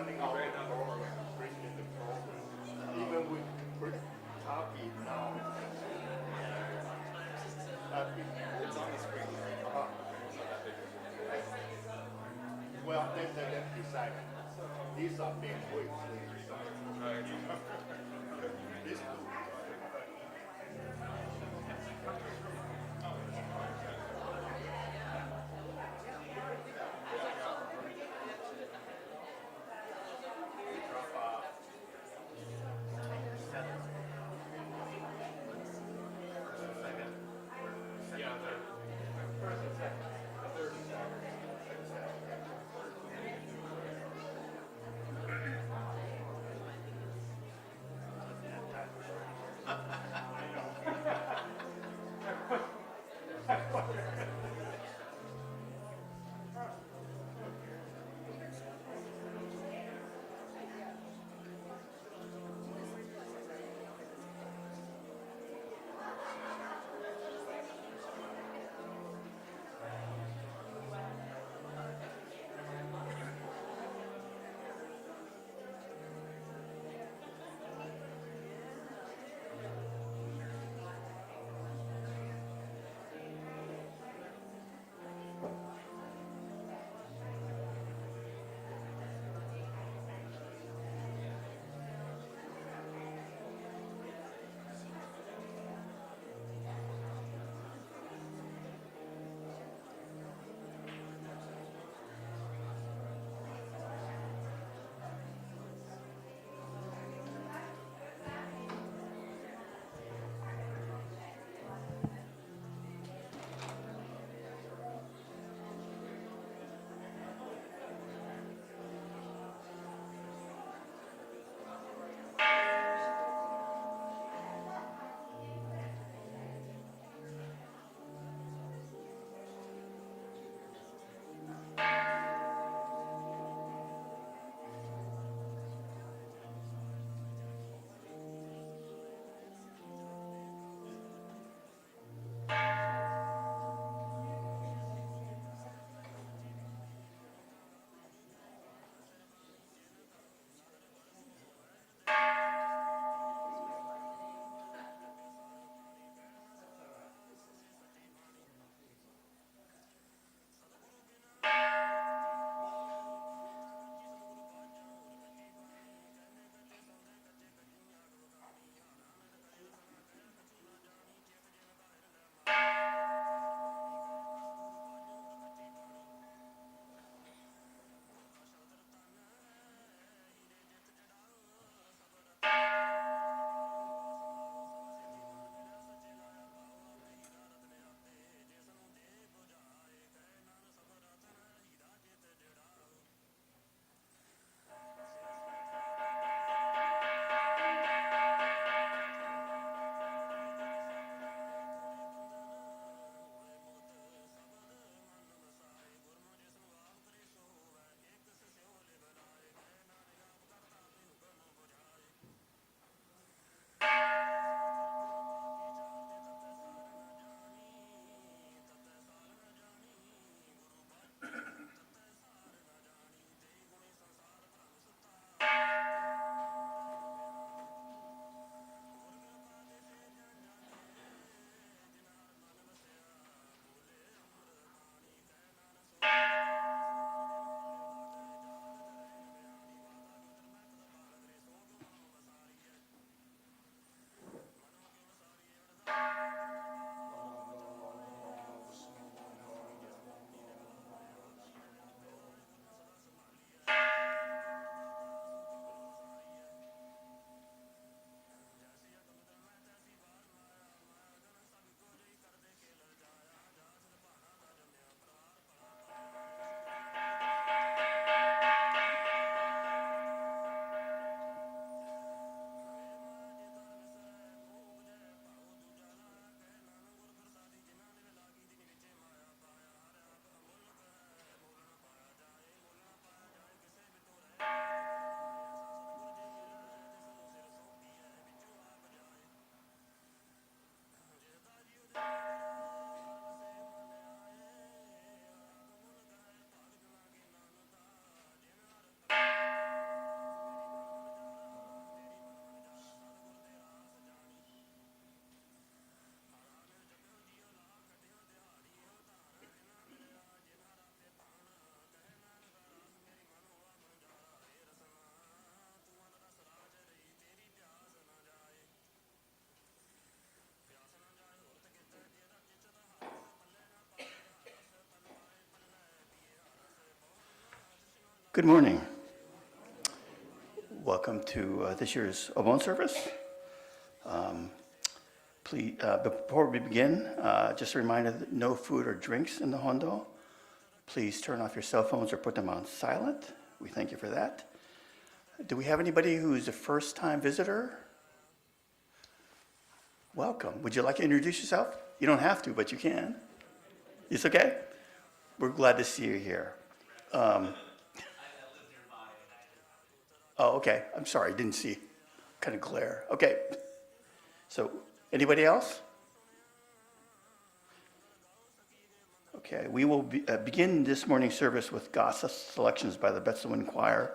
running out of program, bringing the program. Even with copy now. It's on the screen. Well, then they decide. These are big weights. These two. Good morning. Welcome to this year's Obon Service. Please, before we begin, just a reminder that no food or drinks in the Hondo. Please turn off your cell phones or put them on silent. We thank you for that. Do we have anybody who's a first-time visitor? Welcome. Would you like to introduce yourself? You don't have to, but you can. It's okay? We're glad to see you here. Oh, okay. I'm sorry. Didn't see. Kind of glare. Okay. So, anybody else? Okay. We will begin this morning's service with Gathas selections by the Betsuin choir.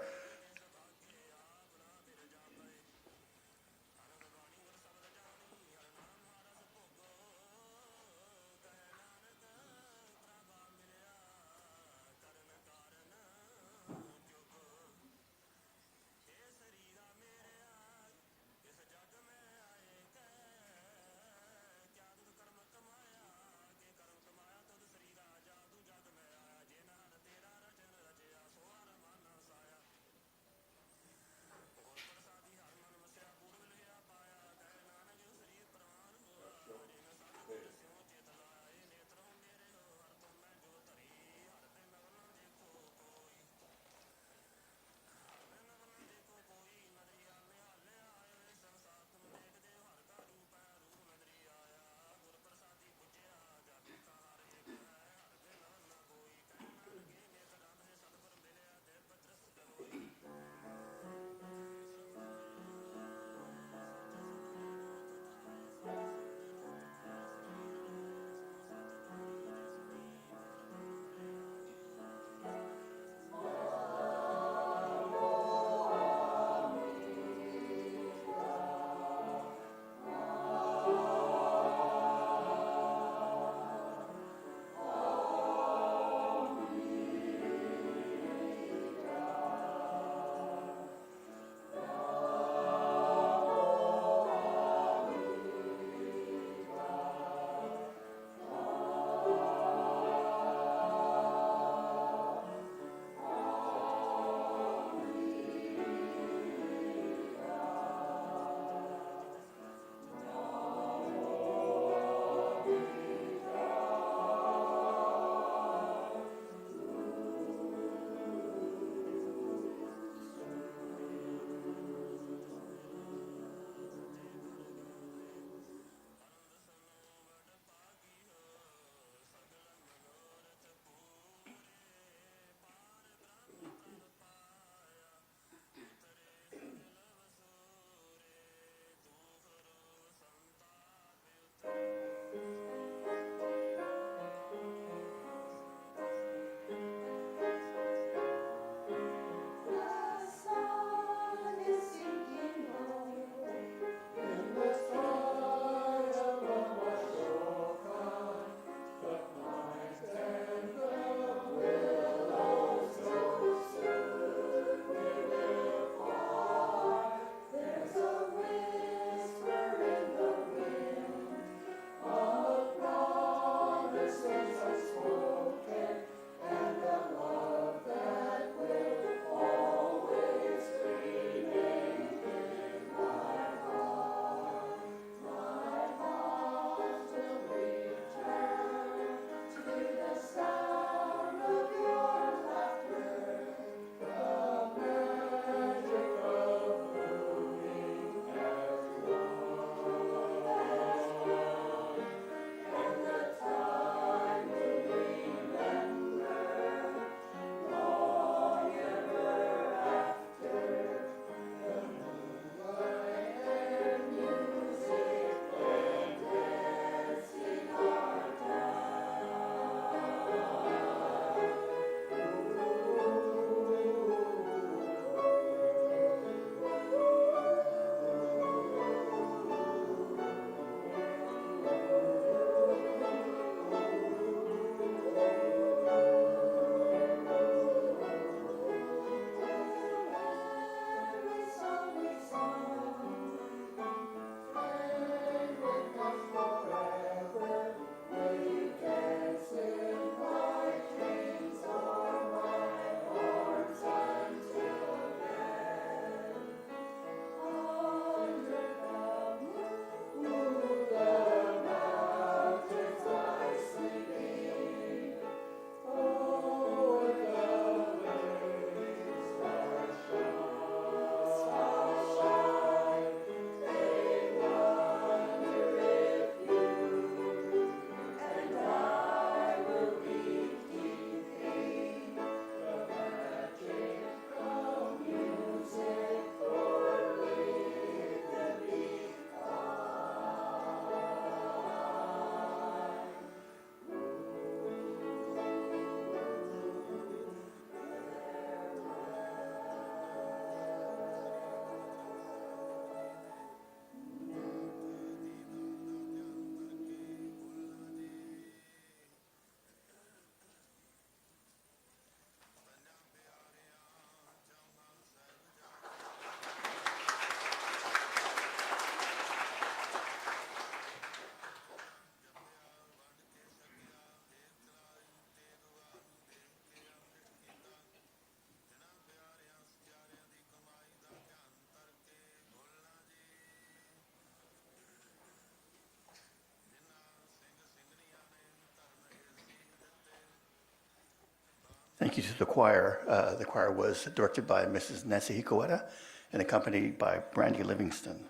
Thank you to the choir. The choir was directed by Mrs. Natsuhiko Ueda and accompanied by Brandy Livingston.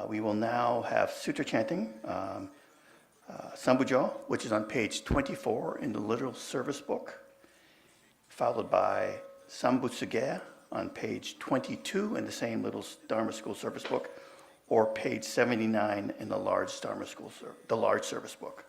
We will now have Sutra chanting, Sanbujo, which is on page 24 in the literal service book, followed by Sambutsuge on page 22 in the same little Dharma School service book, or page 79 in the large Dharma School, the large service book.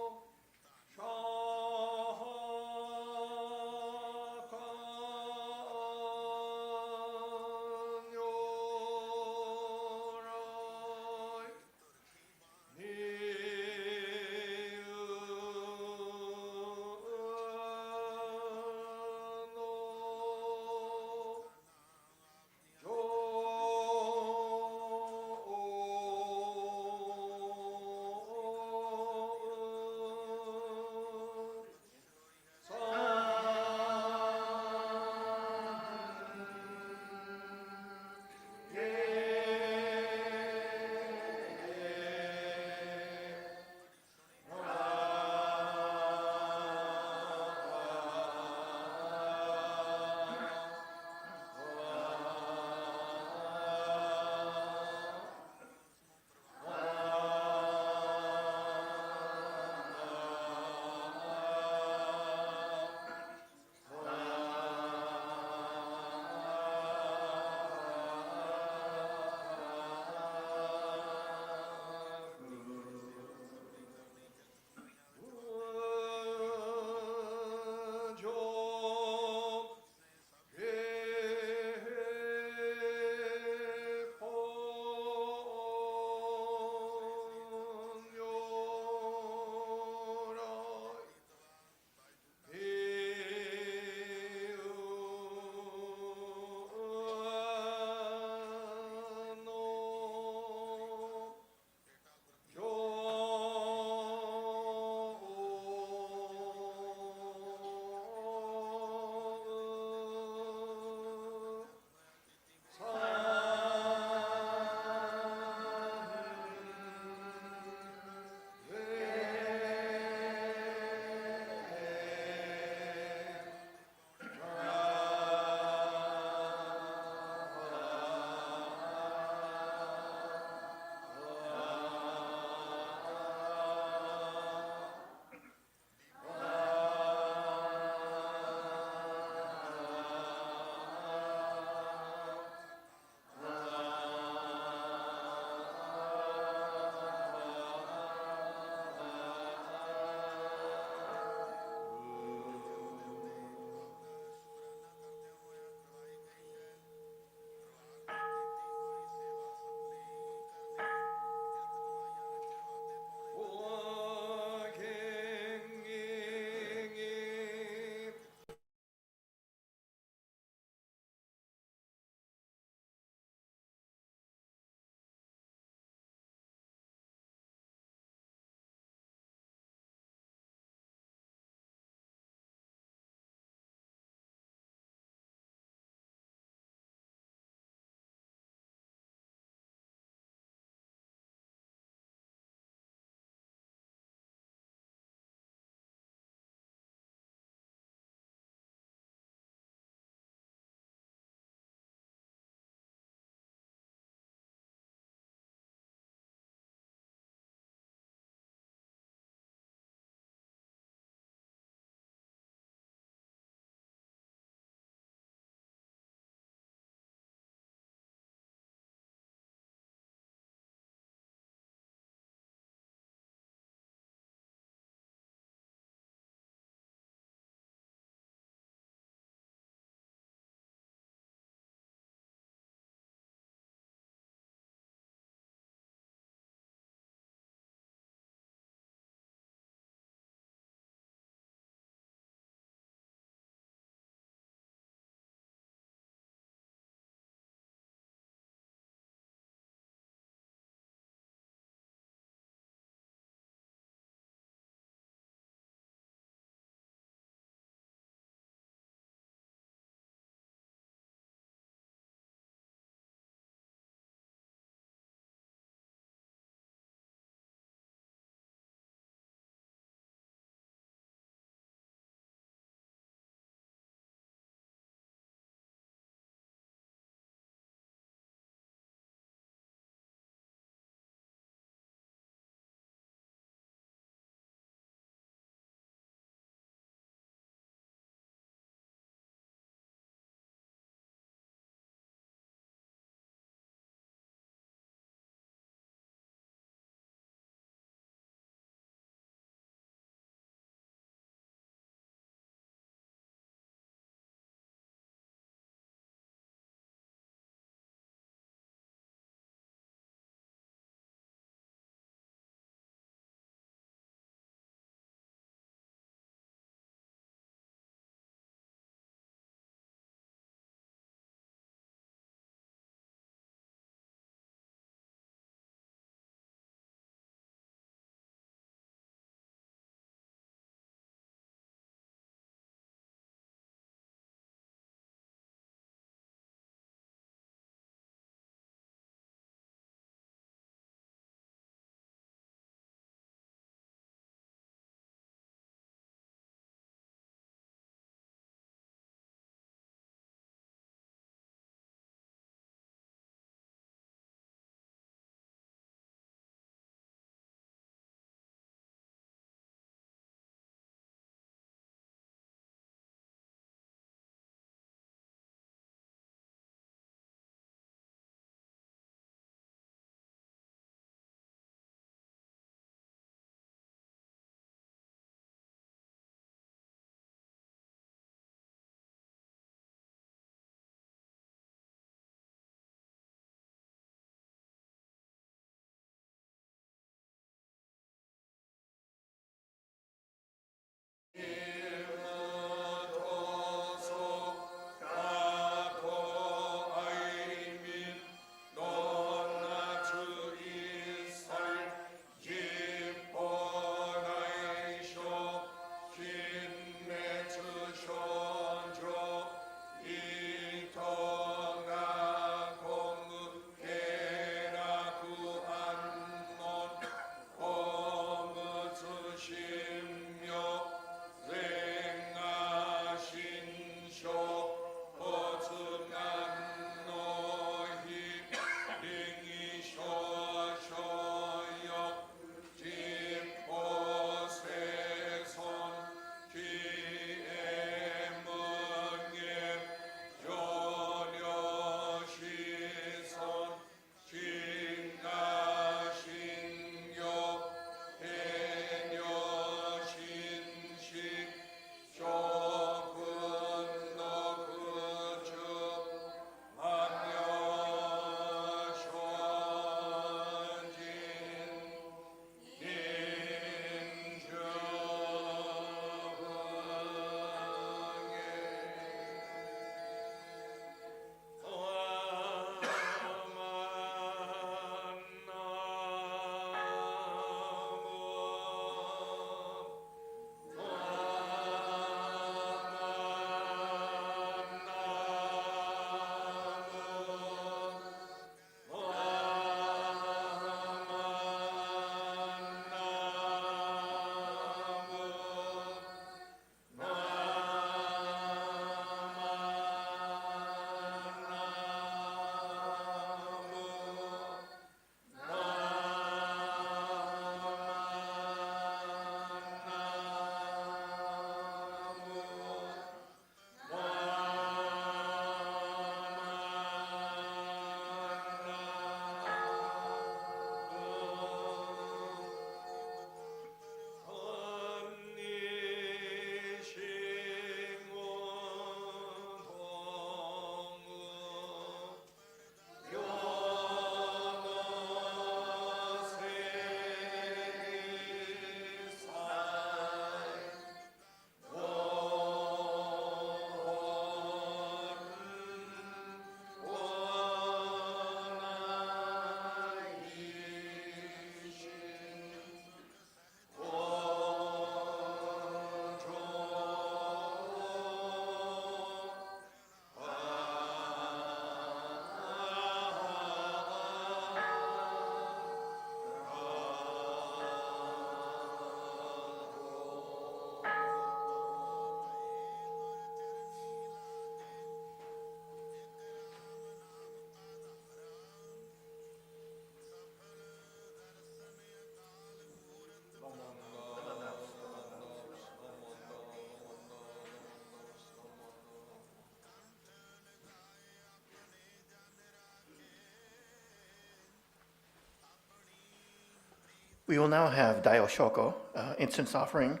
We will now have Dai Oshoko, incense offering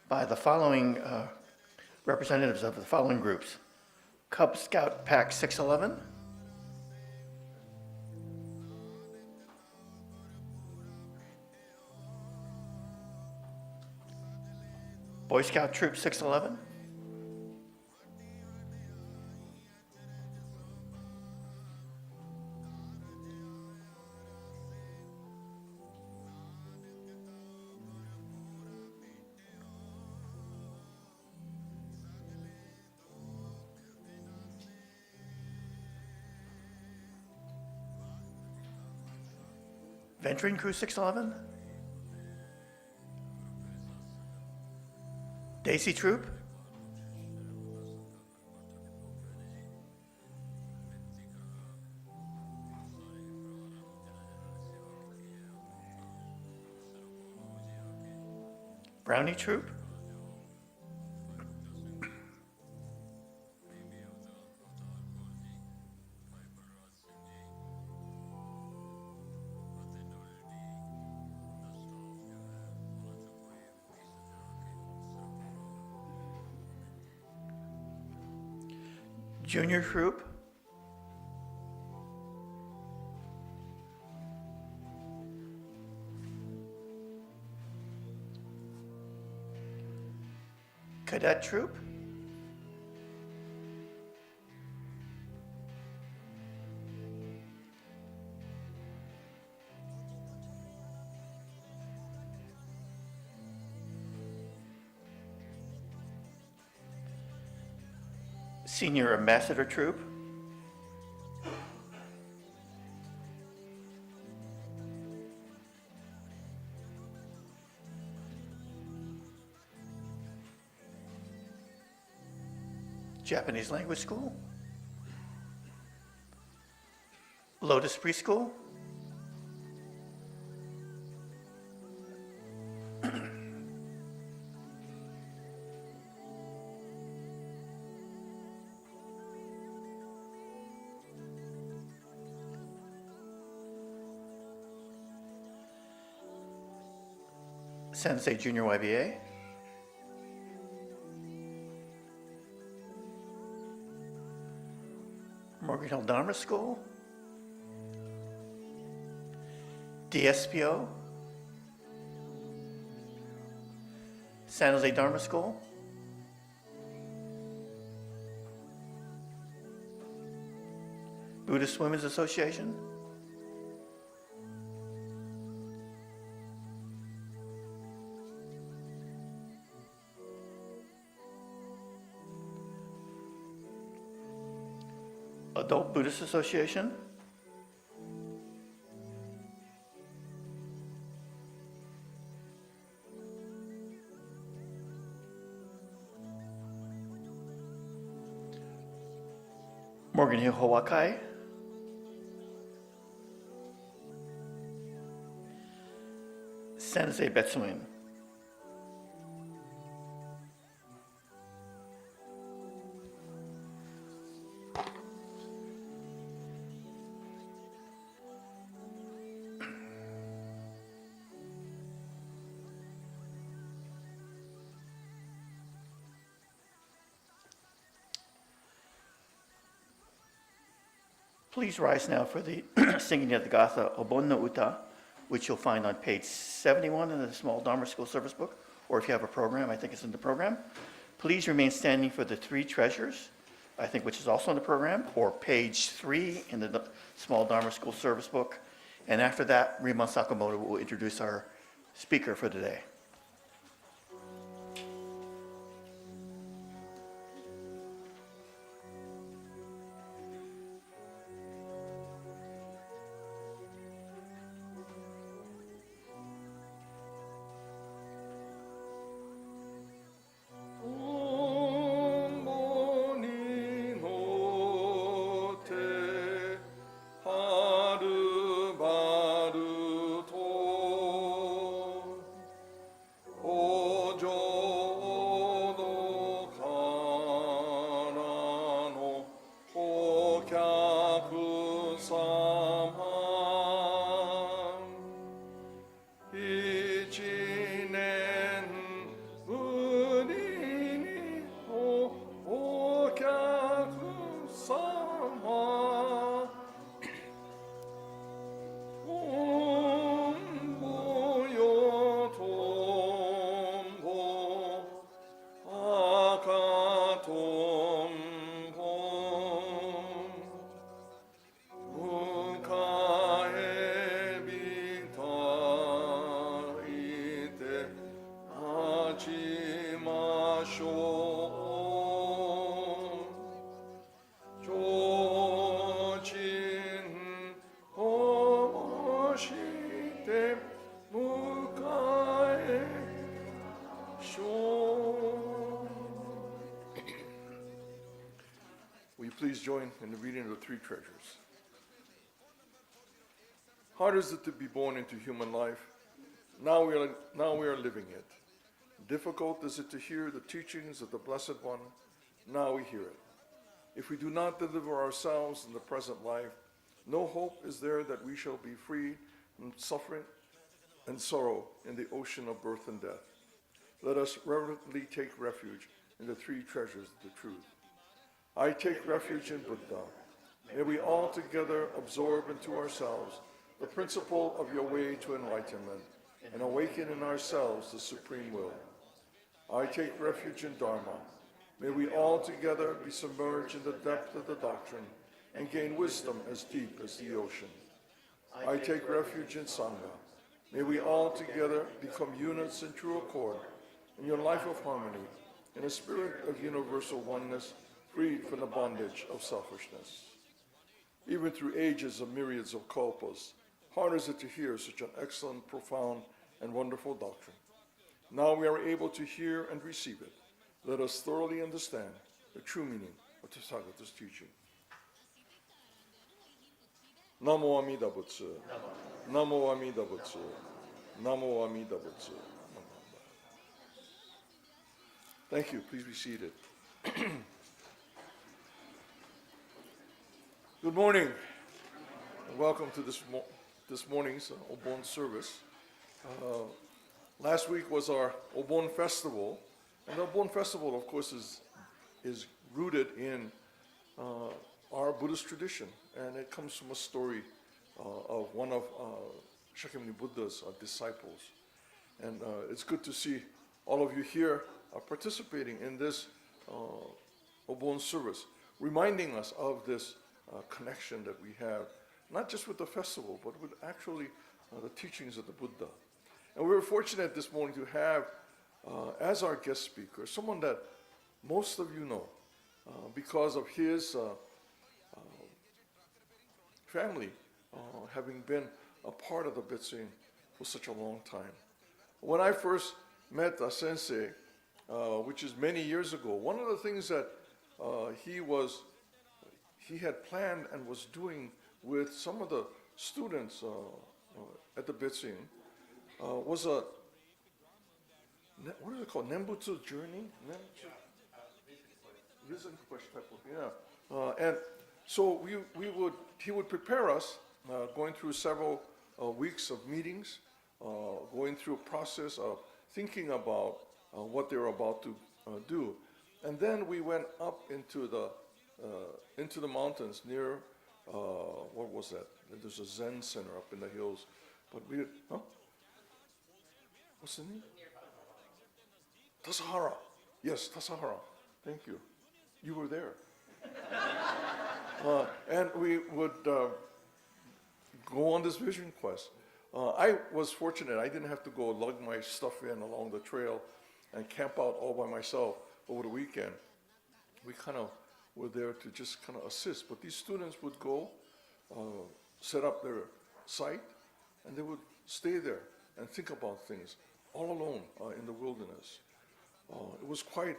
by the following representatives of the following groups. Cub Scout Pack 611, Boy Scout Troop 611, Venturing Crew 611, Daisy Troop, Brownie Troop, Junior Troop, Cadet Troop, Senior Ambassador Troop, Japanese Language School, Lotus Preschool, Sensei Junior YBA, Morgan Hill Dharma School, DSPO, San Jose Dharma School, Buddhist Women's Association, Adult Buddhist Association, Morgan Hill Hawakai, Sensei Betsuin. Please rise now for the singing of the Gatha Obon no Uta, which you'll find on page 71 in the small Dharma School service book, or if you have a program, I think it's in the program. Please remain standing for the three treasures, I think which is also in the program, or page 3 in the small Dharma School service book. And after that, Rinban Sakamoto will introduce our speaker for today. Will you please join in the reading of the three treasures? Hard is it to be born into human life. Now we are living it. Difficult is it to hear the teachings of the Blessed One. Now we hear it. If we do not deliver ourselves in the present life, no hope is there that we shall be free from suffering and sorrow in the ocean of birth and death. Let us reverently take refuge in the three treasures of the truth. I take refuge in Buddha. May we all together absorb into ourselves the principle of your way to enlightenment and awaken in ourselves the supreme will. I take refuge in Dharma. May we all together be submerged in the depth of the doctrine and gain wisdom as deep as the ocean. I take refuge in Sangha. May we all together become units in true accord in your life of harmony, in a spirit of universal oneness, freed from the bondage of selfishness. Even through ages of myriads of kalpas, hard is it to hear such an excellent, profound, and wonderful doctrine. Now we are able to hear and receive it. Let us thoroughly understand the true meaning of Tathagata's teaching. Namo Amida Butsu. Namo Amida Butsu. Namo Amida Butsu. Thank you. Please be seated. Good morning, and welcome to this morning's Obon service. Last week was our Obon festival, and the Obon festival, of course, is rooted in our Buddhist tradition, and it comes from a story of one of Shakyamuni Buddha's disciples. And it's good to see all of you here participating in this Obon service, reminding us of this connection that we have, not just with the festival, but with actually the teachings of the Buddha. And we were fortunate this morning to have, as our guest speaker, someone that most of you know because of his family having been a part of the Betsuin for such a long time. When I first met Sensei, which is many years ago, one of the things that he had planned and was doing with some of the students at the Betsuin was a, what is it called, Nembutsu journey? And so he would prepare us, going through several weeks of meetings, going through a process of thinking about what they were about to do. And then we went up into the mountains near, what was that? There's a Zen center up in the hills. But what's the name? Tassajara. Yes, Tassajara. Thank you. You were there. And we would go on this vision quest. I was fortunate. I didn't have to go lug my stuff in along the trail and camp out all by myself over the weekend. We kind of were there to just kind of assist. But these students would go, set up their site, and they would stay there and think about things all alone in the wilderness. It was quite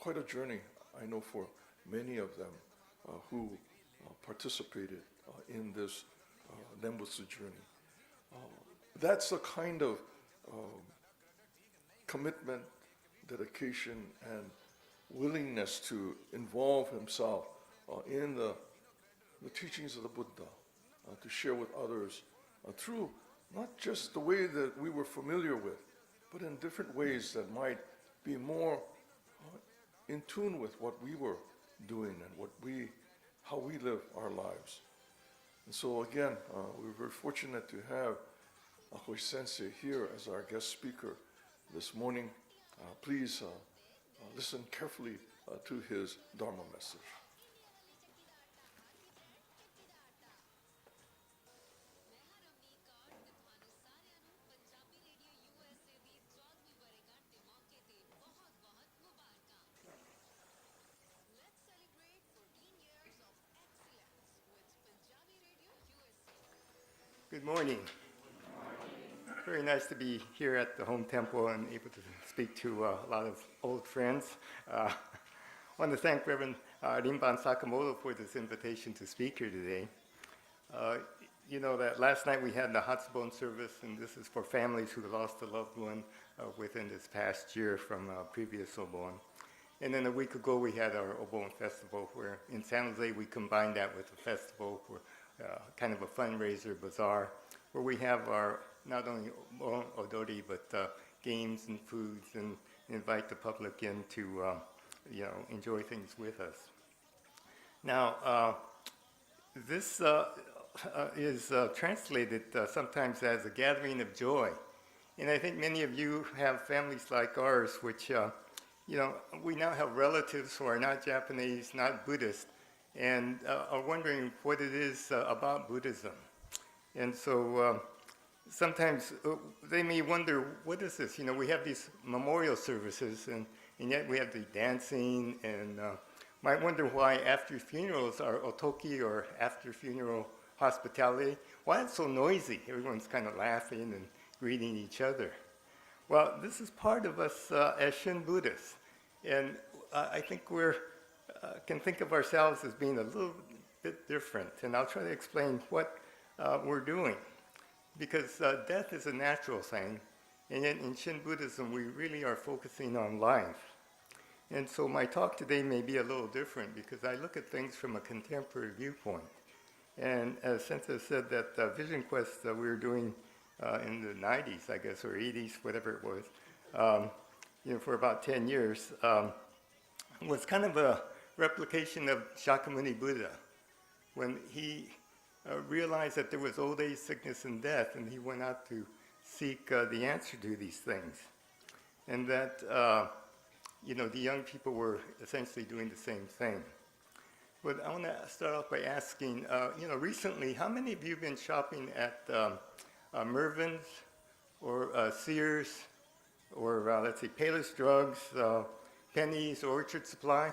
a journey, I know, for many of them who participated in this Nembutsu journey. That's the kind of commitment, dedication, and willingness to involve himself in the teachings of the Buddha, to share with others through not just the way that we were familiar with, but in different ways that might be more in tune with what we were doing and how we live our lives. And so again, we're very fortunate to have Akahoshi Sensei here as our guest speaker this morning. Please listen carefully to his Dharma message. Good morning. Very nice to be here at the home temple and able to speak to a lot of old friends. I want to thank Reverend Rinban Sakamoto for this invitation to speak here today. You know that last night we had the Obon Service, and this is for families who lost a loved one within this past year from previous Obon. And then a week ago we had our Obon Festival, where in San Jose we combined that with a festival for kind of a fundraiser bazaar, where we have our not only odori but games and foods, and invite the public in to enjoy things with us. Now, this is translated sometimes as a gathering of joy, and I think many of you have families like ours, which we now have relatives who are not Japanese, not Buddhist, and are wondering what it is about Buddhism. And so sometimes they may wonder, what is this? We have these memorial services, and yet we have the dancing, and might wonder why after funerals are otoki, or after funeral hospitality, why it's so noisy. Everyone's kind of laughing and greeting each other. Well, this is part of us as Shin Buddhists, and I think we can think of ourselves as being a little bit different, and I'll try to explain what we're doing. Because death is a natural thing, and yet in Shin Buddhism we really are focusing on life. And so my talk today may be a little different, because I look at things from a contemporary viewpoint. And as Sensei said, that Vision Quest we were doing in the 90s, I guess, or 80s, whatever it was, for about 10 years, was kind of a replication of Shakyamuni Buddha, when he realized that there was old age, sickness, and death, and he went out to seek the answer to these things. And that, the young people were essentially doing the same thing. But I want to start off by asking, recently, how many of you have been shopping at Mervyn's, or Sears, or let's see, Payless Drugs, Penny's, Orchard Supply?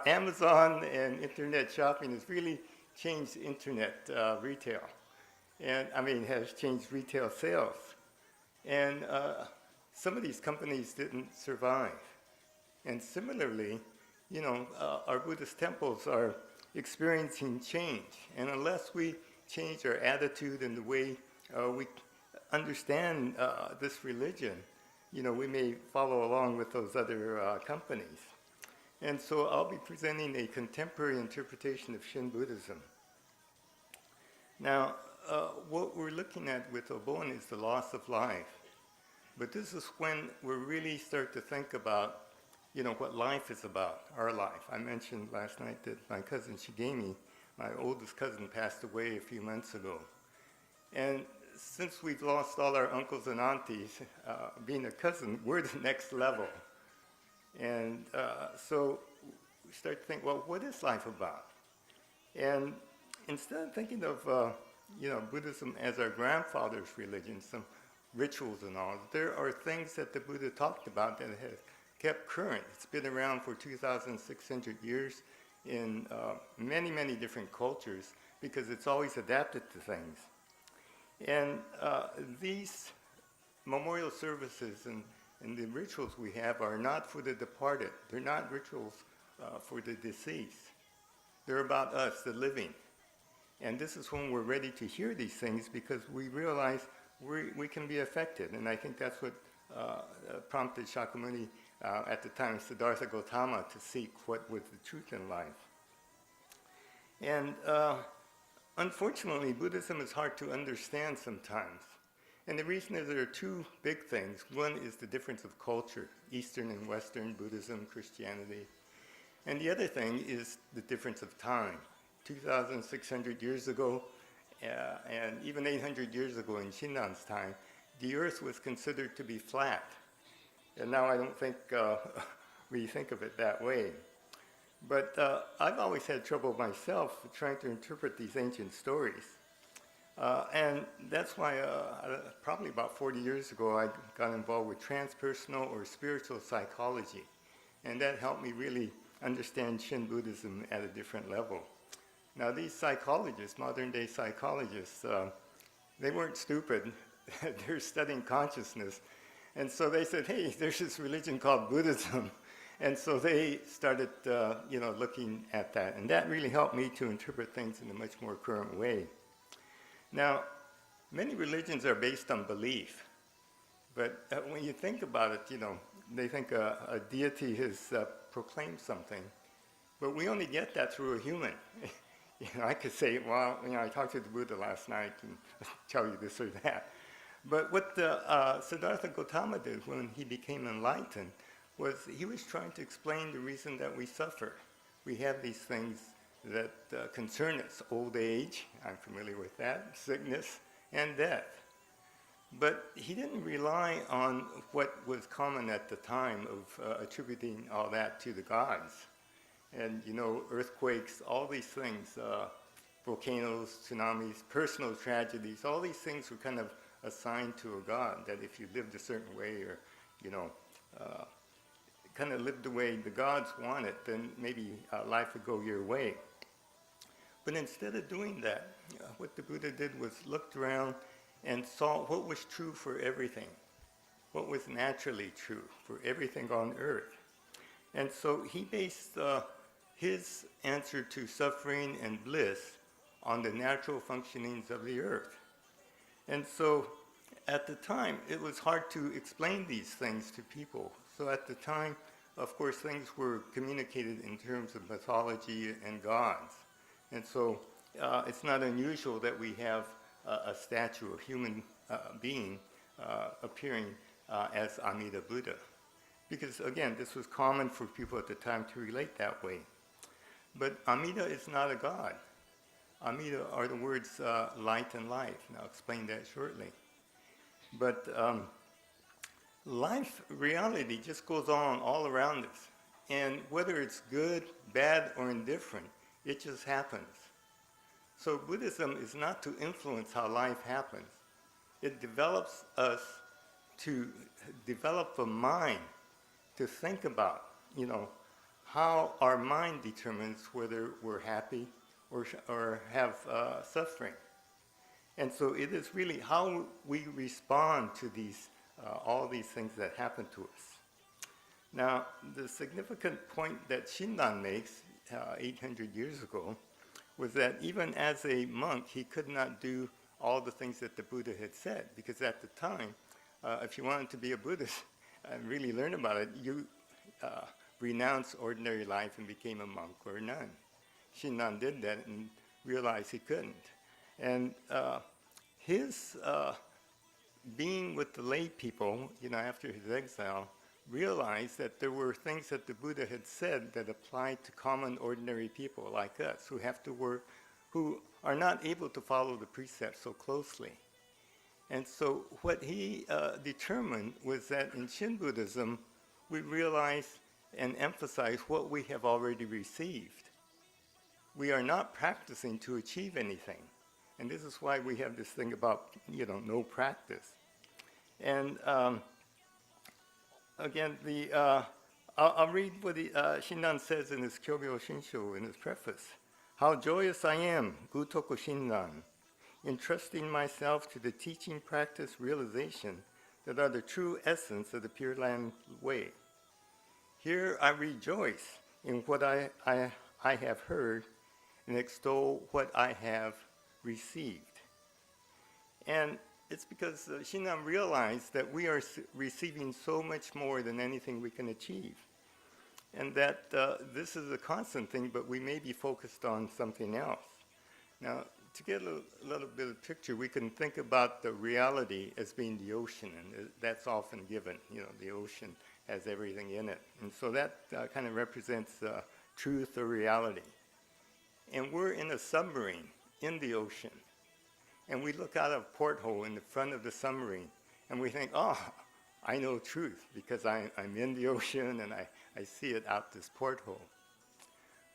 Amazon and internet shopping has really changed internet retail, and has changed retail sales. And some of these companies didn't survive. And similarly, our Buddhist temples are experiencing change. And unless we change our attitude and the way we understand this religion, we may follow along with those other companies. And so I'll be presenting a contemporary interpretation of Shin Buddhism. Now, what we're looking at with Obon is the loss of life. But this is when we really start to think about, what life is about, our life. I mentioned last night that my cousin Shigemi, my oldest cousin, passed away a few months ago. And since we've lost all our uncles and aunties, being a cousin, we're the next level. And so we start to think, well, what is life about? And instead of thinking of, Buddhism as our grandfather's religion, some rituals and all, there are things that the Buddha talked about that have kept current. It's been around for 2,600 years in many, many different cultures, because it's always adapted to things. And these memorial services and the rituals we have are not for the departed. They're not rituals for the deceased. They're about us, the living. And this is when we're ready to hear these things, because we realize we can be affected. And I think that's what prompted Shakyamuni at the time, Siddhartha Gautama, to seek what was the truth in life. And unfortunately, Buddhism is hard to understand sometimes. And the reason is there are two big things. One is the difference of culture, Eastern and Western Buddhism, Christianity. And the other thing is the difference of time. 2,600 years ago, and even 800 years ago in Shinnan's time, the earth was considered to be flat. And now I don't think we think of it that way. But I've always had trouble myself trying to interpret these ancient stories. And that's why probably about 40 years ago I got involved with transpersonal or spiritual psychology. And that helped me really understand Shin Buddhism at a different level. Now these psychologists, modern day psychologists, they weren't stupid. They're studying consciousness. And so they said, hey, there's this religion called Buddhism. And so they started looking at that. And that really helped me to interpret things in a much more current way. Now, many religions are based on belief. But when you think about it, they think a deity has proclaimed something. But we only get that through a human. I could say, well, I talked to the Buddha last night and tell you this or that. But what Siddhartha Gautama did when he became enlightened was he was trying to explain the reason that we suffer. We have these things that concern us: old age, I'm familiar with that, sickness, and death. But he didn't rely on what was common at the time of attributing all that to the gods. And, earthquakes, all these things, volcanoes, tsunamis, personal tragedies, all these things were kind of assigned to a god, that if you lived a certain way or, kind of lived the way the gods wanted, then maybe life would go your way. But instead of doing that, what the Buddha did was looked around and saw what was true for everything, what was naturally true for everything on earth. And so he based his answer to suffering and bliss on the natural functionings of the earth. And so at the time, it was hard to explain these things to people. So at the time, of course, things were communicated in terms of mythology and gods. And so it's not unusual that we have a statue, a human being appearing as Amida Buddha. Because again, this was common for people at the time to relate that way. But Amida is not a god. Amida are the words light and life, and I'll explain that shortly. But life, reality just goes on all around us. And whether it's good, bad, or indifferent, it just happens. So Buddhism is not to influence how life happens. It develops us to develop a mind to think about, how our mind determines whether we're happy or have suffering. And so it is really how we respond to these, all these things that happen to us. Now, the significant point that Shinran makes 800 years ago was that even as a monk, he could not do all the things that the Buddha had said, because at the time, if you wanted to be a Buddhist and really learn about it, you renounced ordinary life and became a monk or a nun. Shinran did that and realized he couldn't. And his being with the lay people, after his exile, realized that there were things that the Buddha had said that applied to common ordinary people like us, who have to work, who are not able to follow the precepts so closely. And so what he determined was that in Shin Buddhism, we realize and emphasize what we have already received. We are not practicing to achieve anything. And this is why we have this thing about, no practice. And again, I'll read what Shinran says in his Kyobyo Shinsho, in his preface. How joyous I am, Gutoku Shinran, entrusting myself to the teaching, practice, realization that are the true essence of the Pure Land Way. Here I rejoice in what I have heard and extol what I have received. And it's because Shinran realized that we are receiving so much more than anything we can achieve. And that this is a constant thing, but we may be focused on something else. Now, to get a little bit of picture, we can think about the reality as being the ocean, and that's often given. The ocean has everything in it. And so that kind of represents truth or reality. And we're in a submarine in the ocean. And we look out of a porthole in the front of the submarine, and we think, oh, I know truth because I'm in the ocean and I see it out this porthole.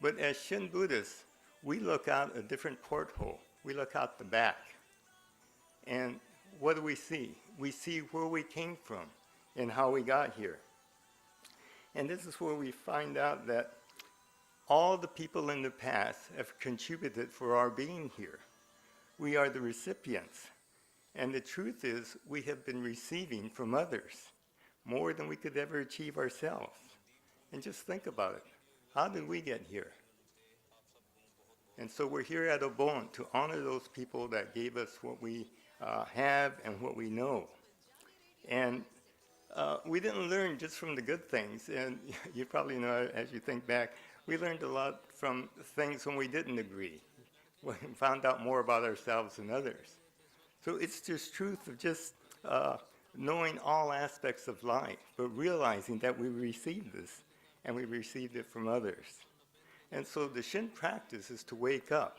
But as Shin Buddhists, we look out a different porthole. We look out the back. And what do we see? We see where we came from and how we got here. And this is where we find out that All the people in the past have contributed for our being here. We are the recipients. And the truth is, we have been receiving from others more than we could ever achieve ourselves. And just think about it. How did we get here? And so we're here at Obon to honor those people that gave us what we have and what we know. And we didn't learn just from the good things. And you probably know, as you think back, we learned a lot from things when we didn't agree. We found out more about ourselves than others. So it's just truth of just knowing all aspects of life, but realizing that we received this, and we received it from others. And so the Shin practice is to wake up.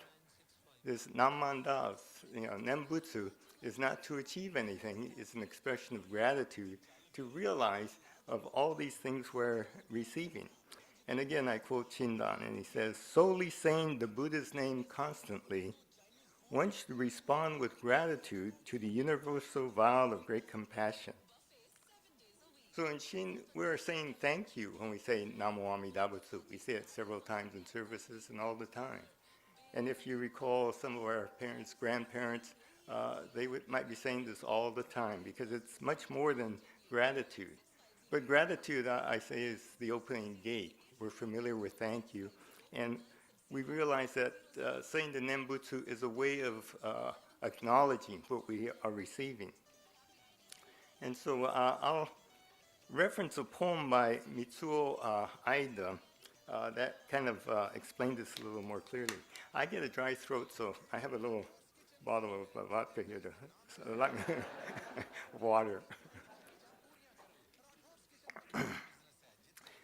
This Nammandas, Nembutsu, is not to achieve anything. It's an expression of gratitude to realize of all these things we're receiving. And again, I quote Shindan, and he says, solely saying the Buddha's name constantly, one should respond with gratitude to the universal vow of great compassion. So in Shin, we're saying thank you when we say Namo Amida Butsu. We say it several times in services and all the time. And if you recall some of our parents, grandparents, they might be saying this all the time because it's much more than gratitude. But gratitude, I say, is the opening gate. We're familiar with thank you. And we realize that saying the Nembutsu is a way of acknowledging what we are receiving. And so I'll reference a poem by Mitsuo Aida that kind of explained this a little more clearly. I get a dry throat, so I have a little bottle of vodka here to water.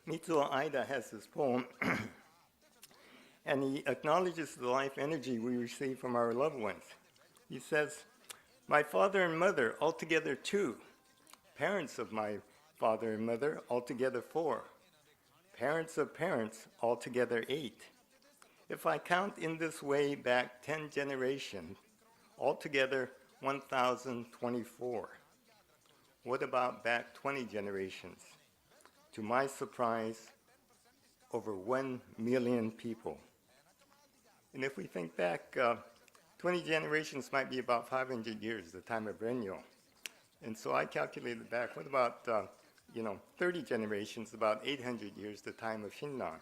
Mitsuo Aida has this poem, and he acknowledges the life energy we receive from our loved ones. He says, my father and mother, altogether 2. Parents of my father and mother, altogether 4. Parents of parents, altogether 8. If I count in this way back 10 generations, altogether 1,024. What about back 20 generations? To my surprise, over 1 million people. And if we think back, 20 generations might be about 500 years, the time of Renyo. And so I calculated back, what about 30 generations, about 800 years, the time of Shinran.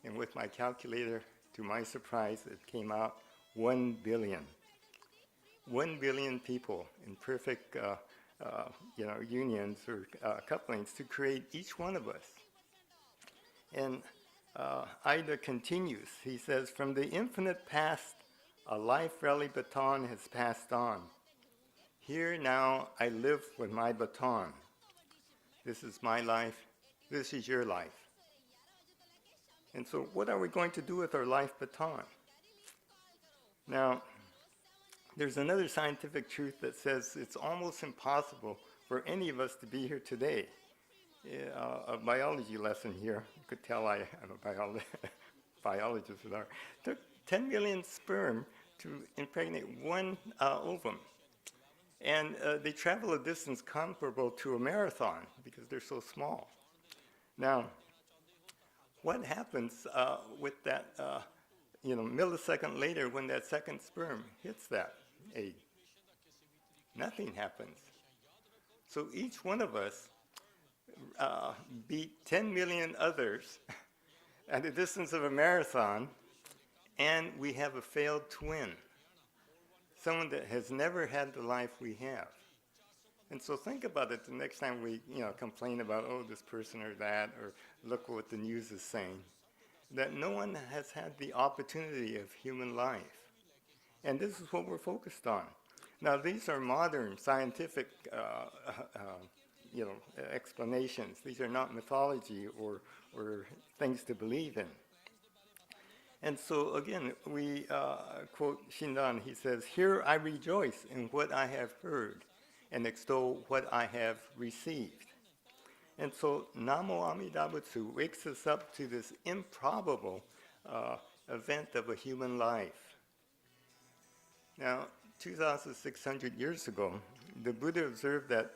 And with my calculator, to my surprise, it came out 1 billion. 1 billion people in perfect unions or couplings to create each one of us. And Aida continues. He says, from the infinite past, a life rally baton has passed on. Here now I live with my baton. This is my life. This is your life. And so what are we going to do with our life baton? Now, there's another scientific truth that says it's almost impossible for any of us to be here today. A biology lesson here. You could tell I am a biologist. It took 10 million sperm to impregnate one ovum. And they travel a distance comparable to a marathon because they're so small. Now, what happens with that millisecond later when that second sperm hits that egg? Nothing happens. So each one of us beat 10 million others at the distance of a marathon, and we have a failed twin. Someone that has never had the life we have. And so think about it the next time we complain about, oh, this person or that, or look what the news is saying, that no one has had the opportunity of human life. And this is what we're focused on. Now, these are modern scientific explanations. These are not mythology or things to believe in. And so, again, we quote Shindan. He says, here I rejoice in what I have heard and extol what I have received. And so, Namo Amida Butsu wakes us up to this improbable event of a human life. Now, 2,600 years ago, the Buddha observed that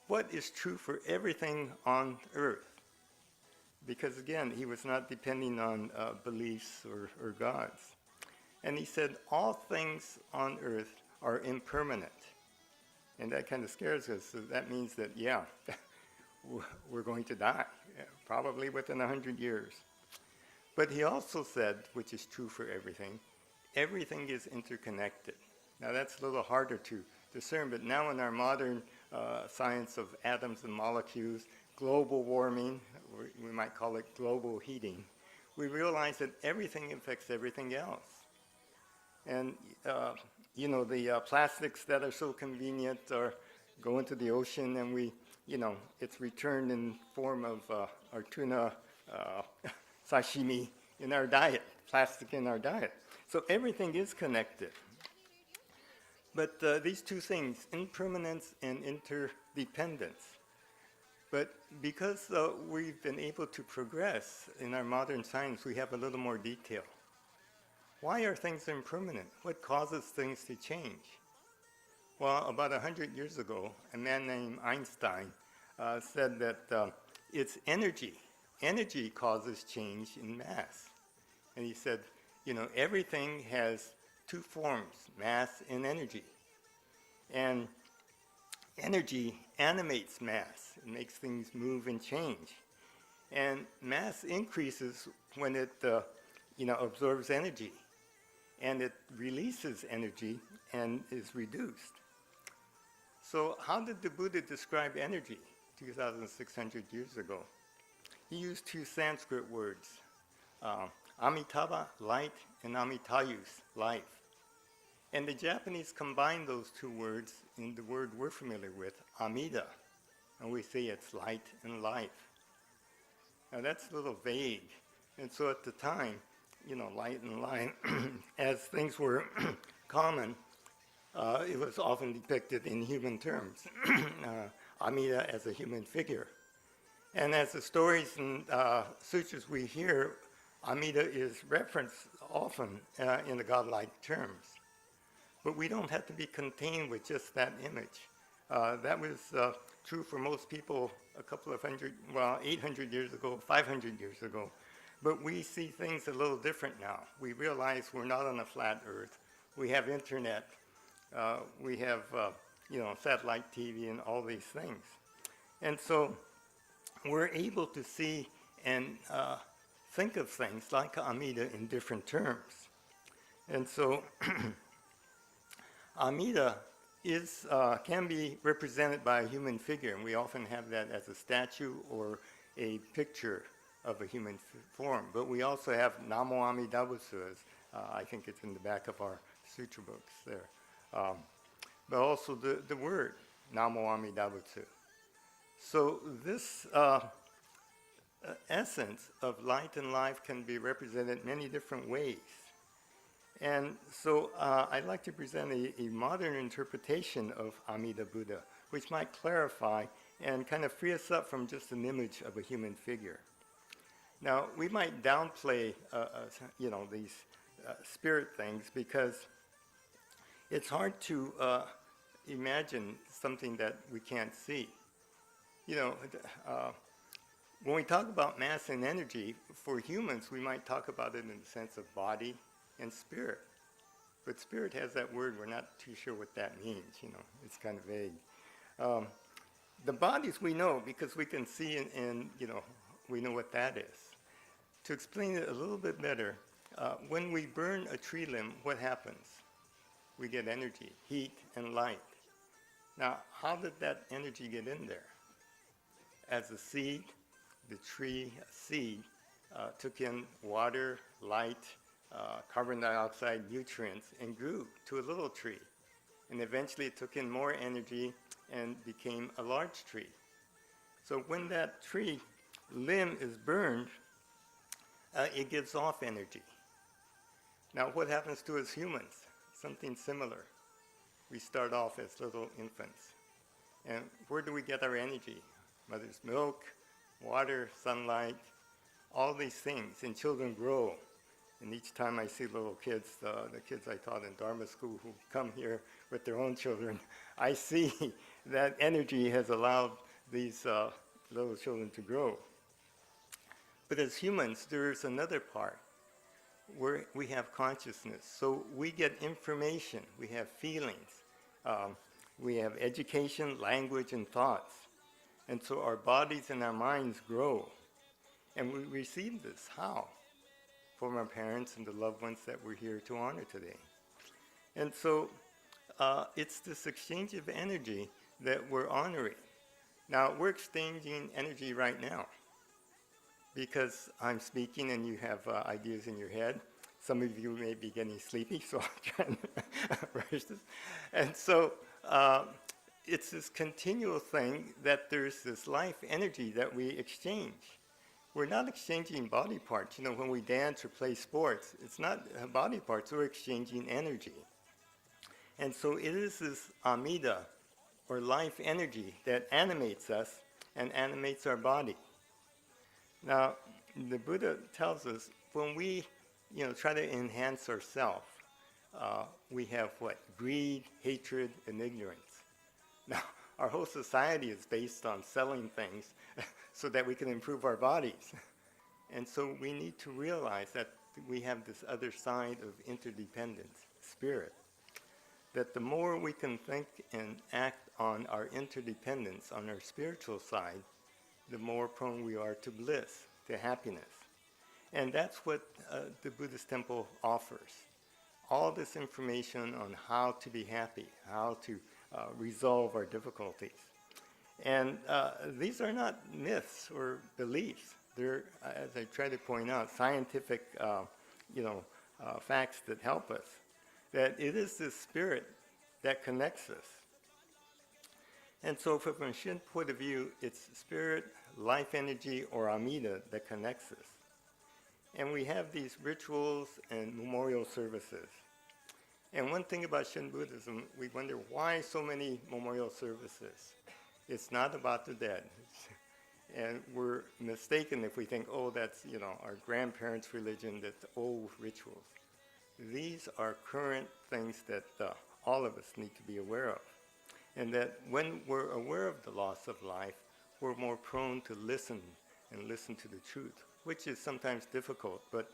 what is true for everything on earth? because again, he was not depending on beliefs or gods. And he said, all things on earth are impermanent. And that kind of scares us. So that means that, yeah, we're going to die, probably within 100 years. But he also said, which is true for everything, everything is interconnected. Now that's a little harder to discern, but now in our modern science of atoms and molecules, global warming, we might call it global heating, we realize that everything affects everything else. And the plastics that are so convenient go into the ocean, and it's returned in form of our tuna sashimi in our diet, plastic in our diet. So everything is connected. But these two things, impermanence and interdependence. But because we've been able to progress in our modern science, we have a little more detail. Why are things impermanent? What causes things to change? Well, about 100 years ago, a man named Einstein said that it's energy. Energy causes change in mass. And he said, everything has two forms, mass and energy. And energy animates mass. It makes things move and change. And mass increases when it absorbs energy. And it releases energy and is reduced. So how did the Buddha describe energy 2,600 years ago? He used two Sanskrit words, Amitabha, light, and Amitayus, life. And the Japanese combined those two words in the word we're familiar with, Amida. And we say it's light and life. Now that's a little vague. And so at the time, light and life, as things were common, it was often depicted in human terms. Amida as a human figure. And as the stories and sutras we hear, Amida is referenced often in the godlike terms. But we don't have to be contained with just that image. That was true for most people a couple of 800 years ago, 500 years ago. But we see things a little different now. We realize we're not on a flat earth. We have internet. We have satellite TV and all these things. And so we're able to see and think of things like Amida in different terms. And so Amida can be represented by a human figure, and we often have that as a statue or a picture of a human form. But we also have Namo Amida Butsu, as I think it's in the back of our sutra books there. But also the word Namo Amida Butsu. So this essence of light and life can be represented many different ways. And so I'd like to present a modern interpretation of Amida Buddha, which might clarify and kind of free us up from just an image of a human figure. Now, we might downplay, these spirit things because it's hard to imagine something that we can't see. When we talk about mass and energy, for humans, we might talk about it in the sense of body and spirit. But spirit has that word, we're not too sure what that means, it's kind of vague. The bodies we know because we can see and we know what that is. To explain it a little bit better, when we burn a tree limb, what happens? We get energy, heat and light. Now, how did that energy get in there? As a seed, the tree seed took in water, light, carbon dioxide, nutrients, and grew to a little tree. And eventually it took in more energy and became a large tree. So when that tree limb is burned, it gives off energy. Now what happens to us humans? Something similar. We start off as little infants. And where do we get our energy? Mother's milk, water, sunlight, all these things. And children grow. And each time I see little kids, the kids I taught in Dharma school who come here with their own children, I see that energy has allowed these little children to grow. But as humans, there's another part where we have consciousness. So we get information, we have feelings, we have education, language, and thoughts. And so our bodies and our minds grow. And we receive this. How? From our parents and the loved ones that we're here to honor today. And so it's this exchange of energy that we're honoring. Now, we're exchanging energy right now because I'm speaking and you have ideas in your head. Some of you may be getting sleepy, so I'll try and rush this. And so it's this continual thing that there's this life energy that we exchange. We're not exchanging body parts. You know, when we dance or play sports, it's not body parts, we're exchanging energy. And so it is this Amida, or life energy, that animates us and animates our body. Now, the Buddha tells us when we, try to enhance ourselves, we have what? Greed, hatred, and ignorance. Now, our whole society is based on selling things so that we can improve our bodies. And so we need to realize that we have this other side of interdependence, spirit. That the more we can think and act on our interdependence, on our spiritual side, the more prone we are to bliss, to happiness. And that's what the Buddhist temple offers. All this information on how to be happy, how to resolve our difficulties. And these are not myths or beliefs. They're, as I try to point out, scientific facts that help us. That it is this spirit that connects us. And so from a Shin point of view, it's spirit, life energy, or Amida that connects us. And we have these rituals and memorial services. And one thing about Shin Buddhism, we wonder why so many memorial services. It's not about the dead. And we're mistaken if we think, oh, that's, our grandparents' religion, that's old rituals. These are current things that all of us need to be aware of. And that when we're aware of the loss of life, we're more prone to listen and listen to the truth, which is sometimes difficult. But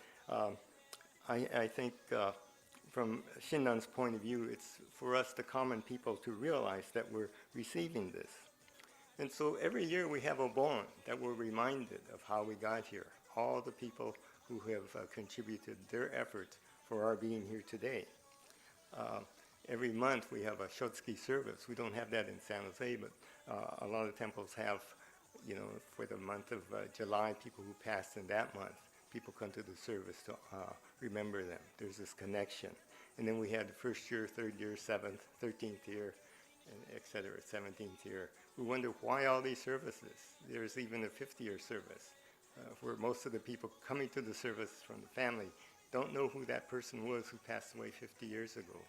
I think from Shinnan's point of view, it's for us, the common people, to realize that we're receiving this. And so every year we have Obon that we're reminded of how we got here, all the people who have contributed their efforts for our being here today. Every month we have a Shotsuki service. We don't have that in San Jose, but a lot of temples have, for the month of July, people who passed in that month, people come to the service to remember them. There's this connection. And then we had the first year, third year, 7th, 13th year, and et cetera, 17th year. We wonder why all these services. There's even a 50-year service where most of the people coming to the service from the family don't know who that person was who passed away 50 years ago.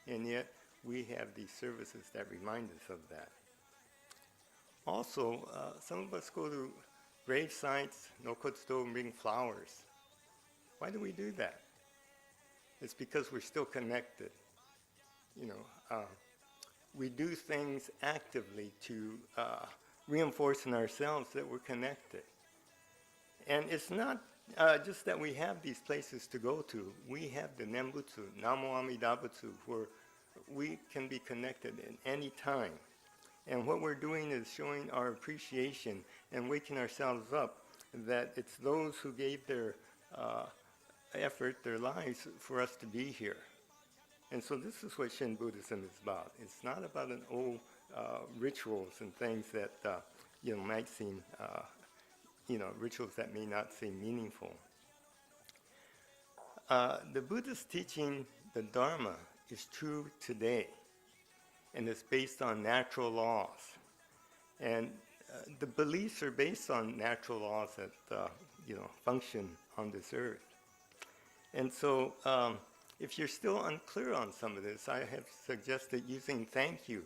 And yet, we have these services that remind us of that. Also, some of us go to grave sites, nokotsudo, and bring flowers. Why do we do that? It's because we're still connected. We do things actively to reinforce in ourselves that we're connected. And it's not just that we have these places to go to. We have the Nembutsu, Namo Amida Butsu, where we can be connected at any time. And what we're doing is showing our appreciation and waking ourselves up that it's those who gave their effort, their lives, for us to be here. And so this is what Shin Buddhism is about. It's not about an old rituals and things that might seem, rituals that may not seem meaningful. The Buddhist teaching, the Dharma, is true today, and it's based on natural laws. And the beliefs are based on natural laws that function on this earth. And so if you're still unclear on some of this, I have suggested using thank you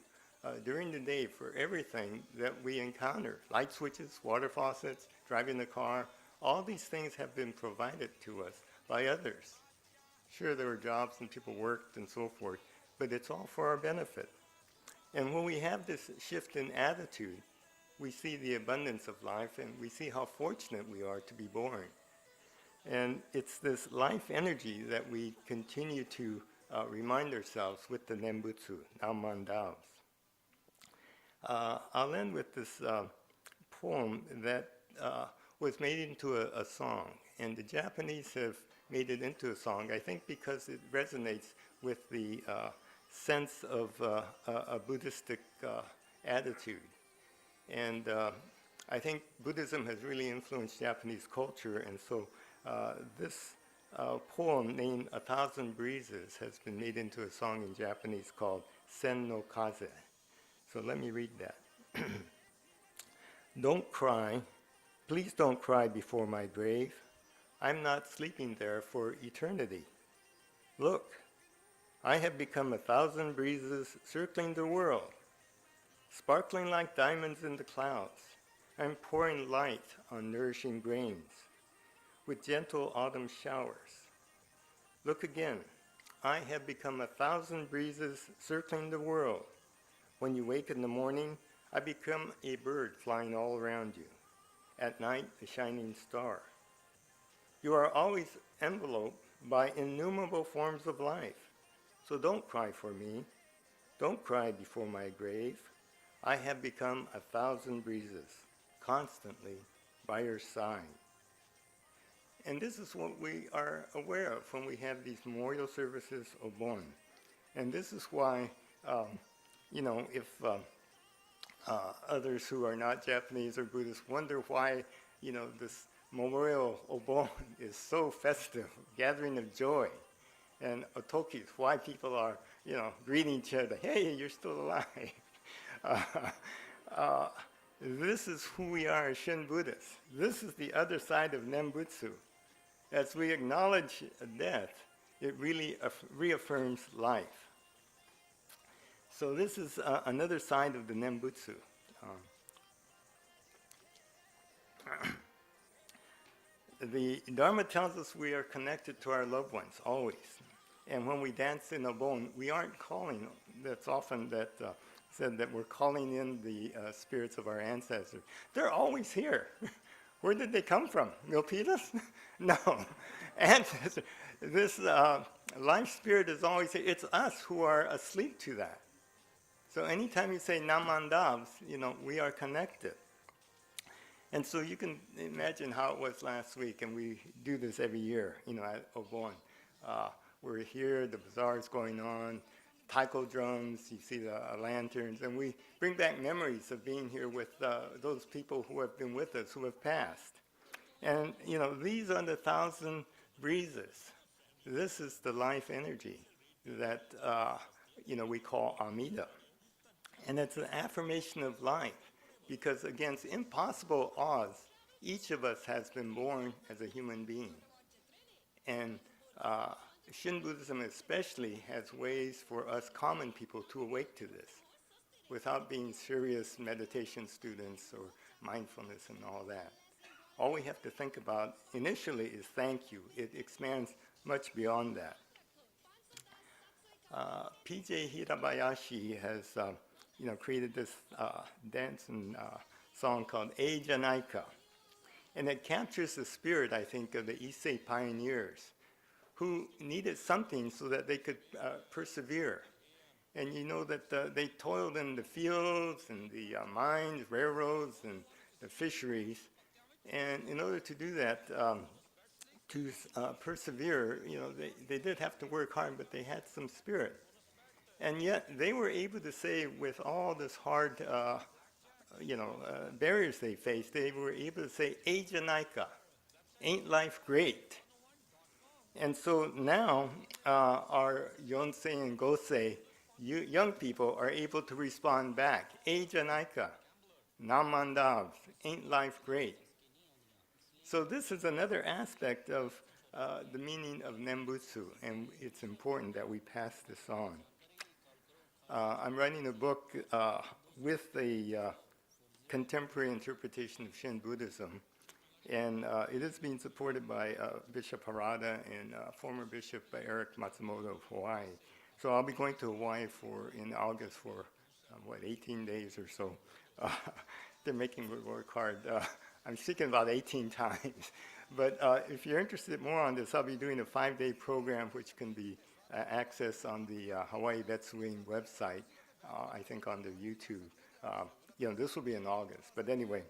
during the day for everything that we encounter. Light switches, water faucets, driving the car, all these things have been provided to us by others. Sure, there were jobs and people worked and so forth, but it's all for our benefit. And when we have this shift in attitude, we see the abundance of life, and we see how fortunate we are to be born. And it's this life energy that we continue to remind ourselves with the Nembutsu, Namandavs. I'll end with this poem that was made into a song, and the Japanese have made it into a song, I think because it resonates with the sense of a Buddhistic attitude. And I think Buddhism has really influenced Japanese culture, and so this poem named 1,000 Breezes has been made into a song in Japanese called Sen no Kaze. So let me read that. Don't cry, please don't cry before my grave. I'm not sleeping there for eternity. Look, I have become 1,000 breezes circling the world, sparkling like diamonds in the clouds. I'm pouring light on nourishing grains with gentle autumn showers. Look again, I have become 1,000 breezes circling the world. When you wake in the morning, I become a bird flying all around you. At night, a shining star. You are always enveloped by innumerable forms of life. So don't cry for me. Don't cry before my grave. I have become 1,000 breezes, constantly by your side. And this is what we are aware of when we have these memorial services Obon. And this is why, if others who are not Japanese or Buddhists wonder why, this memorial Obon is so festive, gathering of joy. And Otoki is why people are, greeting each other, hey, you're still alive. This is who we are as Shin Buddhists. This is the other side of Nembutsu. As we acknowledge death, it really reaffirms life. So this is another side of the Nembutsu. The Dharma tells us we are connected to our loved ones, always. And when we dance in Obon, we aren't calling. That's often said that we're calling in the spirits of our ancestors. They're always here. Where did they come from? Milpitas? No. Ancestor. This life spirit is always here. It's us who are asleep to that. So anytime you say Namandavs, we are connected. And so you can imagine how it was last week, and we do this every year, at Obon. We're here, the bazaar is going on, taiko drums, you see the lanterns, and we bring back memories of being here with those people who have been with us, who have passed. And, these are the 1,000 breezes. This is the life energy that, we call Amida. And it's an affirmation of life, because against impossible odds, each of us has been born as a human being. And Shin Buddhism especially has ways for us common people to awake to this without being serious meditation students or mindfulness and all that. All we have to think about initially is thank you. It expands much beyond that. P.J. Hirabayashi has created this dance and song called Ei Janaika. And it captures the spirit, I think, of the Issei pioneers who needed something so that they could persevere. And that they toiled in the fields and the mines, railroads, and the fisheries. And in order to do that, to persevere, they did have to work hard, but they had some spirit. And yet they were able to say, with all this hard, barriers they faced, they were able to say, Ei Janaika, ain't life great? And so now our Yonsei and Gosei, young people, are able to respond back, Ei Janaika, Namandav, ain't life great? So this is another aspect of the meaning of Nembutsu, and it's important that we pass this on. I'm writing a book with a contemporary interpretation of Shin Buddhism, and it is being supported by Bishop Harada and former Bishop Eric Matsumoto of Hawaii. So I'll be going to Hawaii in August for, 18 days or so, they're making me work hard. I'm speaking about 18 times. But if you're interested more on this, I'll be doing a 5-day program which can be accessed on the Hawaii Betsuin website, I think on the YouTube. This will be in August. But anyway,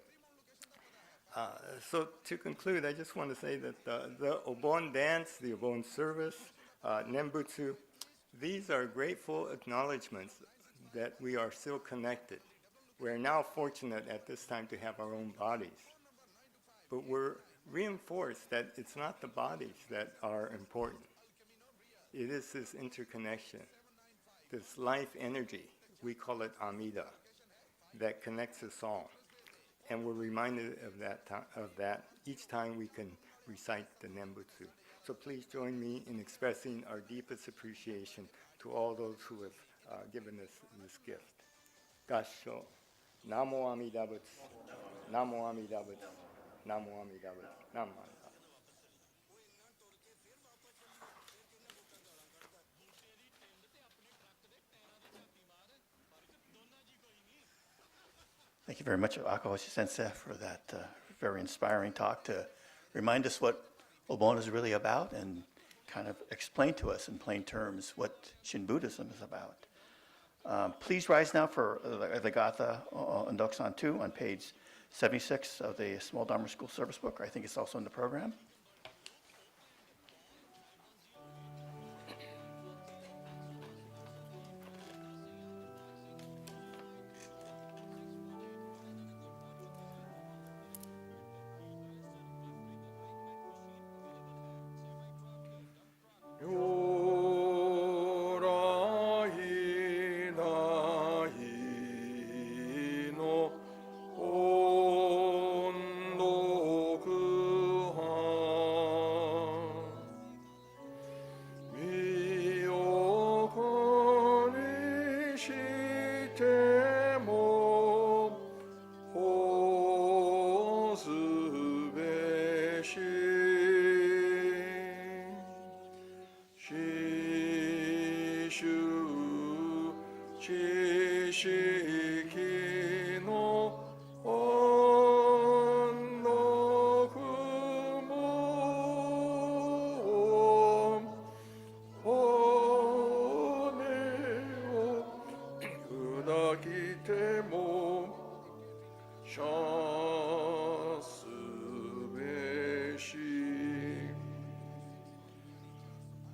so to conclude, I just want to say that the Obon dance, the Obon service, Nembutsu, these are grateful acknowledgments that we are still connected. We're now fortunate at this time to have our own bodies. But we're reinforced that it's not the bodies that are important. It is this interconnection, this life energy, we call it Amida, that connects us all. And we're reminded of that each time we can recite the Nembutsu. So please join me in expressing our deepest appreciation to all those who have given us this gift. Gassho. Namo Amida Butsu. Namo Amida Butsu. Namo Amida Butsu. Namo Amida Butsu. Thank you very much, Akahoshi Sensei, for that very inspiring talk to remind us what Obon is really about and kind of explain to us in plain terms what Shin Buddhism is about. Please rise now for the Gatha Ondokusan II on page 76 of the Small Dharma School Service Book. I think it's also in the program.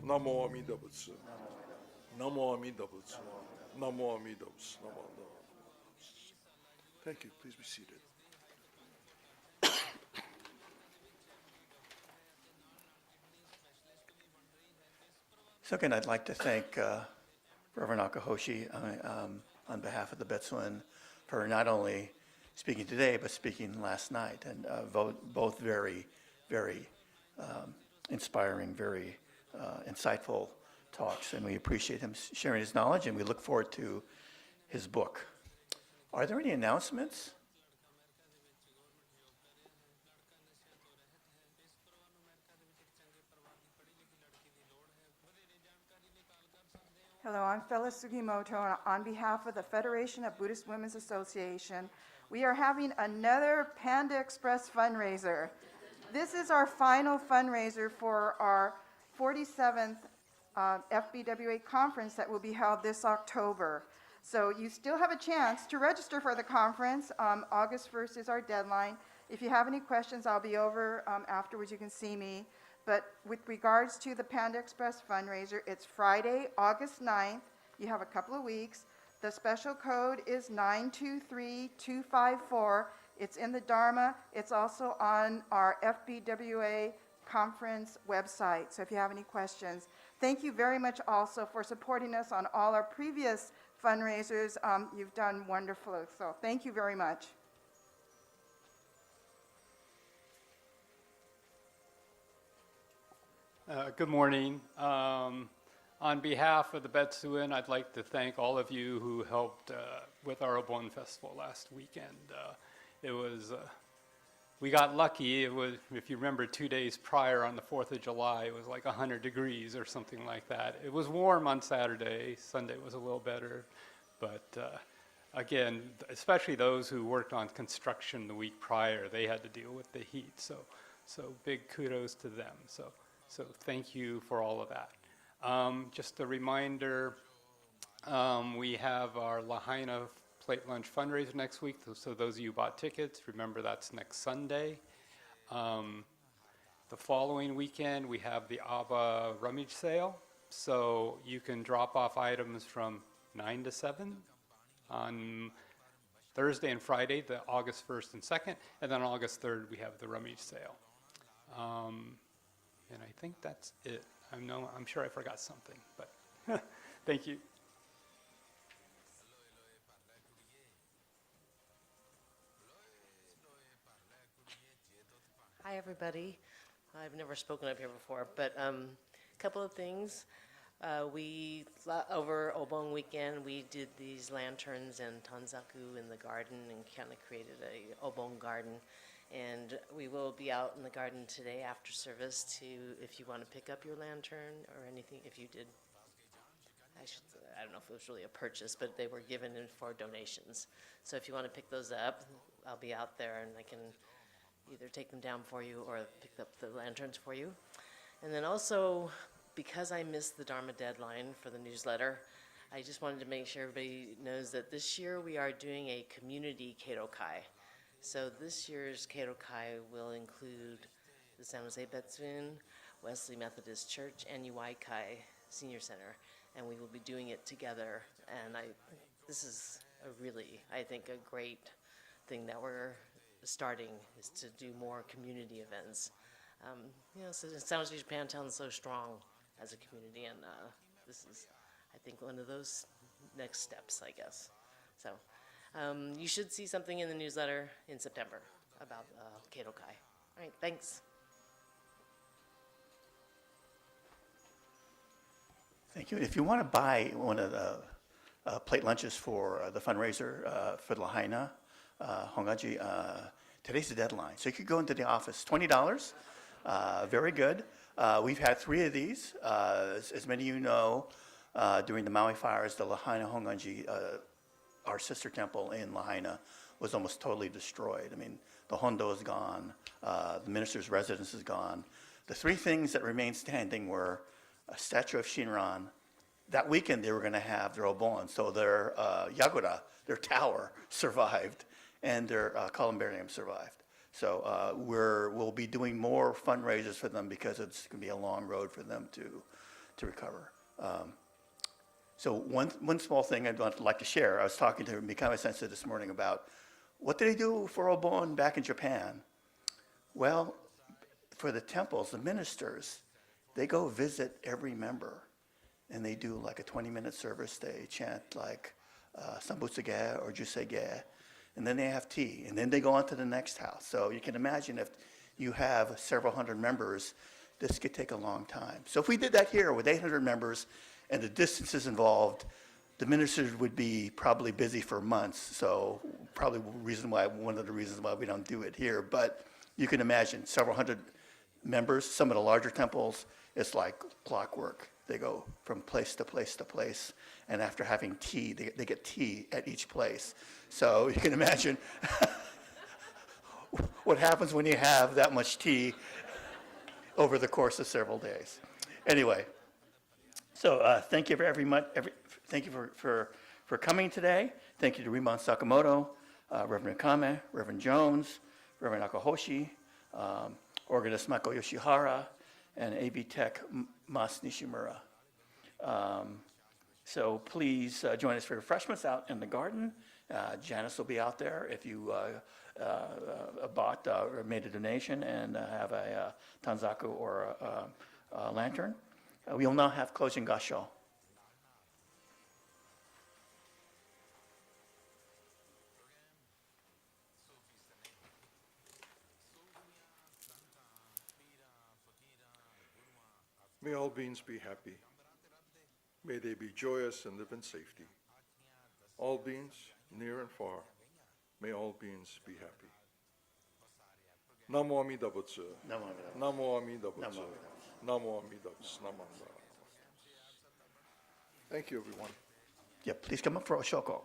Namo Amida Butsu. Namo Amida Butsu. Namo Amida Butsu. Namo Amida Butsu. Thank you. Please be seated. Second, I'd like to thank Reverend Akahoshi on behalf of the Betsuin for not only speaking today, but speaking last night, and both very, very inspiring, very insightful talks, and we appreciate him sharing his knowledge, and we look forward to his book. Are there any announcements? Hello, I'm Phyllis Sugimoto on behalf of the Federation of Buddhist Women's Association. We are having another Panda Express fundraiser. This is our final fundraiser for our 47th FBWA conference that will be held this October. So you still have a chance to register for the conference. August 1st is our deadline. If you have any questions, I'll be over afterwards. You can see me. But with regards to the Panda Express fundraiser, it's Friday, August 9th. You have a couple of weeks. The special code is 923254. It's in the Dharma. It's also on our FBWA conference website, so if you have any questions. Thank you very much also for supporting us on all our previous fundraisers. You've done wonderful, so thank you very much. Good morning. On behalf of the Betsuin, I'd like to thank all of you who helped with our Obon Festival last weekend. It was, we got lucky. It was, if you remember, 2 days prior on the 4th of July, it was like 100 degrees or something like that. It was warm on Saturday. Sunday was a little better, but again, especially those who worked on construction the week prior, they had to deal with the heat. So big kudos to them. So thank you for all of that. Just a reminder, we have our Lahaina plate lunch fundraiser next week. So those of you who bought tickets, remember that's next Sunday. The following weekend, we have the ABBA rummage sale. So you can drop off items from 9 to 7 on Thursday and Friday, the August 1st and 2nd. And then August 3rd, we have the rummage sale. And I think that's it. I'm sure I forgot something, but thank you. Hi, everybody. I've never spoken up here before, but a couple of things. Over Obon weekend, we did these lanterns and tanzaku in the garden and kind of created a Obon garden. And we will be out in the garden today after service if you want to pick up your lantern or anything, if you did. I don't know if it was really a purchase, but they were given in for donations. So if you want to pick those up, I'll be out there and I can either take them down for you or pick up the lanterns for you. And then also, because I missed the Dharma deadline for the newsletter, I just wanted to make sure everybody knows that this year we are doing a community Keirokai. So this year's Keirokai will include the San Jose Betsuin, Wesley Methodist Church, and Uwaikai Senior Center, and we will be doing it together. And this is I think, a great thing that we're starting, is to do more community events. So San Jose Japantown is so strong as a community, and this is, I think, one of those next steps, I guess. So you should see something in the newsletter in September about Keirokai. All right, thanks. Thank you. If you want to buy one of the plate lunches for the fundraiser for Lahaina, Hongaji, today's the deadline. So you could go into the office, $20, very good. We've had 3 of these. As many of you know, during the Maui fires, the Lahaina Hongaji, our sister temple in Lahaina, was almost totally destroyed. I mean, the hondo is gone, the minister's residence is gone. The 3 things that remained standing were a statue of Shinran. That weekend they were going to have their obon, so their yagura, their tower, survived, and their columbarium survived. So we'll be doing more fundraisers for them because it's going to be a long road for them to recover. So one small thing I'd like to share, I was talking to Mikame Sensei this morning about what did they do for Obon back in Japan? Well, for the temples, the ministers, they go visit every member, and they do like a 20-minute service. They chant like Sanbujo ge or Jusei ge, and then they have tea, and then they go on to the next house. So you can imagine if you have several hundred members, this could take a long time. So if we did that here with 800 members and the distances involved, the ministers would be probably busy for months. So probably one of the reasons why we don't do it here. But you can imagine several hundred members. Some of the larger temples, it's like clockwork. They go from place to place to place, and after having tea, they get tea at each place. So you can imagine what happens when you have that much tea over the course of several days. Anyway, so thank you very much. Thank you for coming today. Thank you to Rinban Sakamoto, Reverend Mikame, Reverend Jones, Reverend Akahoshi, Organist Mako Yoshihara, and AV Tech Mas Nishimura. So please join us for refreshments out in the garden. Janice will be out there if you bought or made a donation and have a tanzaku or a lantern. We will now have closing gassho. May all beings be happy. May they be joyous and live in safety. All beings, near and far, may all beings be happy. Namo Amida Butsu. Namo Amida Butsu. Namo Amida Butsu. Thank you, everyone. Yeah, please come up for Oshoko.